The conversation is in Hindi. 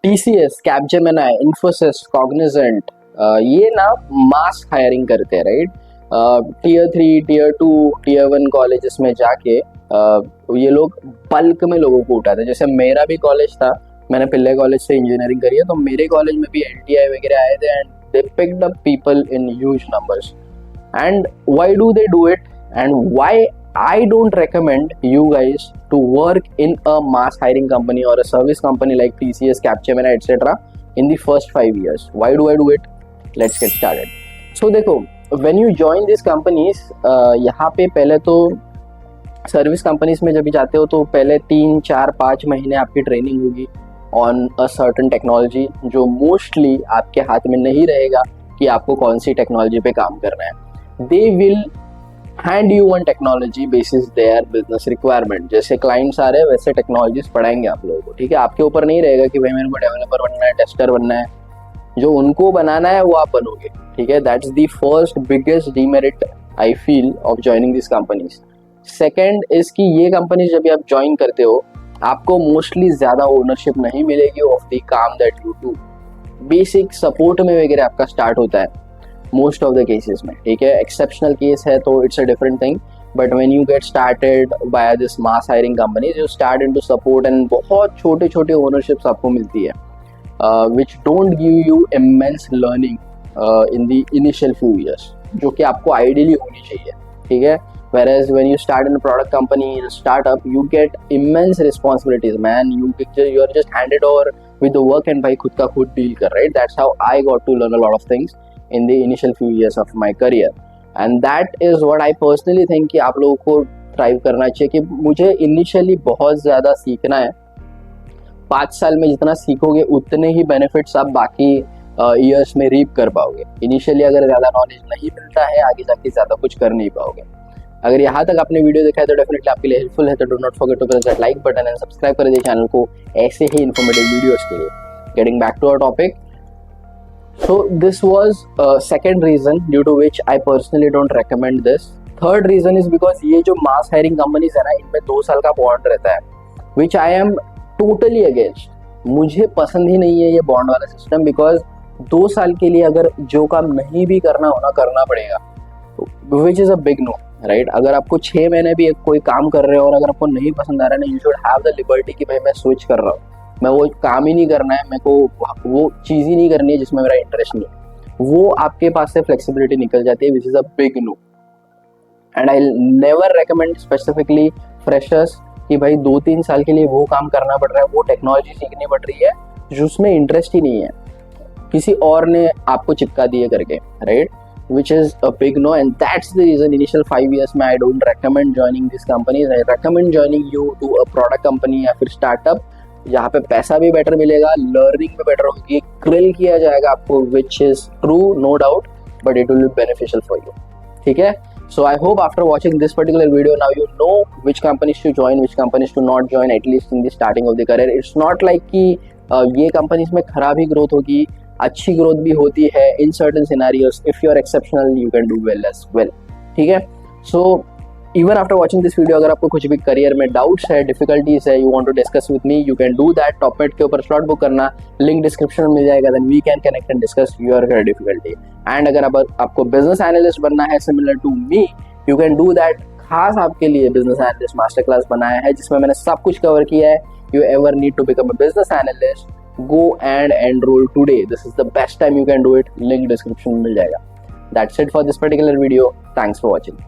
TCS, कैपजेमिनी, इन्फोसिस, कॉग्निजेंट, ये ना मास हायरिंग करते हैं, right. Tier 3, tier 2, tier 1 colleges में जाके ये लोग बल्क में लोगों को उठाते हैं। जैसे मेरा भी कॉलेज था, मैंने पिल्ले कॉलेज से इंजीनियरिंग करी है, तो मेरे कॉलेज में भी LTI वगैरह आए थे and they picked up people in huge numbers. And why do they do it, and why I don't recommend you guys to work in a mass hiring company or a service company like TCS, Capgemini, etc. in the first 5 years? Why do I do it? Let's get started. So देखो, when you join these companies, यहाँ पे पहले तो सर्विस कंपनीज में जब भी जाते हो तो पहले 3, 4, 5 महीने आपकी ट्रेनिंग होगी ऑन अ सर्टन टेक्नोलॉजी, जो मोस्टली आपके हाथ में नहीं रहेगा कि आपको कौन सी टेक्नोलॉजी पे काम करना है। They will hand you one technology basis their business requirement। जैसे क्लाइंट्स आ रहे हैं वैसे टेक्नोलॉजीज पढ़ाएंगे आप लोगों को, ठीक है। आपके ऊपर नहीं रहेगा कि भाई मेरे को डेवलपर बनना है, टेस्टर बनना है। जो उनको बनाना है वो आप बनोगे, ठीक है। That's the first biggest demerit I feel of joining this companies. Second is कि ये कंपनी जब भी आप ज्वाइन करते हो आपको मोस्टली ज़्यादा ओनरशिप नहीं मिलेगी ऑफ द काम that you do. Basic support में वगैरह आपका स्टार्ट होता है मोस्ट ऑफ द केसेस में, ठीक है। एक्सेप्शनल केस है तो it's a different thing, but when you get started by this mass hiring companies you start into support and बहुत छोटे छोटे ओनरशिप्स आपको मिलती है which don't give you immense learning in the initial few years, जो कि आपको आइडियली होनी चाहिए, ठीक है। Whereas when you start in a product company, in a startup, you get immense responsibilities, man. You are just handed over with the work and भाई खुद का खुद deal कर, right? That's how I got to learn a lot of things in the initial few years of my career, and that is what I personally think कि आप लोगों को ट्राई करना चाहिए कि मुझे इनिशियली बहुत ज़्यादा सीखना है। 5 साल में जितना सीखोगे उतने ही बेनिफिट्स आप बाकी ईयर्स में रीप कर पाओगे। इनिशियली अगर ज़्यादा नॉलेज नहीं मिलता है आगे जाके ज़्यादा कुछ कर नहीं पाओगे। अगर यहाँ तक आपने वीडियो देखा है तो डेफिनेटली आपके लिए हेल्पफुल है, तो do not forget to press that like button and subscribe कर दीजिए चैनल को ऐसे ही इन्फॉर्मेटिव वीडियोस के लिए। Getting back to our topic, so this was second reason due to which I personally don't recommend this. Third reason is because ये जो mass hiring companies है ना, इनमें 2 साल का बॉन्ड रहता है, which I am totally against। मुझे पसंद ही नहीं है ये बॉन्ड वाला सिस्टम, बिकॉज 2 साल के लिए अगर जो काम नहीं भी करना हो ना करना पड़ेगा, which is a big no, right. अगर आपको 6 महीने भी कोई काम कर रहे हो और अगर आपको नहीं पसंद आ रहा है ना, you should have the liberty कि भाई मैं स्विच कर रहा हूँ, मैं वो काम ही नहीं करना है, मेरे को वो चीज़ ही नहीं करनी है जिसमें मेरा इंटरेस्ट नहीं है, वो आपके पास से फ्लेक्सिबिलिटी निकल जाती है, which is a big no. And I never recommend specifically freshers कि भाई 2-3 साल के लिए वो काम करना पड़ रहा है, वो टेक्नोलॉजी सीखनी पड़ रही है जिसमें इंटरेस्ट ही नहीं है, किसी और ने आपको चिपका दिए करके, right. Which is a big no, and that's the reason initial 5 years में I don't recommend joining these companies. I recommend joining you to a product company या फिर startup, जहाँ पे पैसा भी बेटर मिलेगा, लर्निंग भी बेटर होगी, ग्रिल किया जाएगा आपको, which is true, no doubt, but it will be beneficial for you, ठीक है। So I hope after watching this particular video now you know which companies to join, which companies to not join, at least in the starting of the career. It's not like कि ये companies में खराब ही ग्रोथ होगी, अच्छी ग्रोथ भी होती है in certain scenarios. If you are exceptional you can do well as well, ठीक है। So even after watching this video, अगर आपको कुछ भी करियर में डाउट्स है, डिफिकल्टीज है, you want to discuss with me, you can do that. Topmate के ऊपर स्लॉट बुक करना, लिंक डिस्क्रिप्शन में मिल जाएगा, then we can connect and discuss your difficulty. And अगर आपको बिजनेस एनालिस्ट बनना है similar to me, you can do that. खास आपके लिए बिजनेस एनालिस्ट मास्टर क्लास बनाया है जिसमें मैंने सब कुछ कवर किया है। You ever need to become a business analyst, go and enroll today. This is the best time you can do it. Link description में मिल जाएगा। That's it for this particular video. Thanks for watching.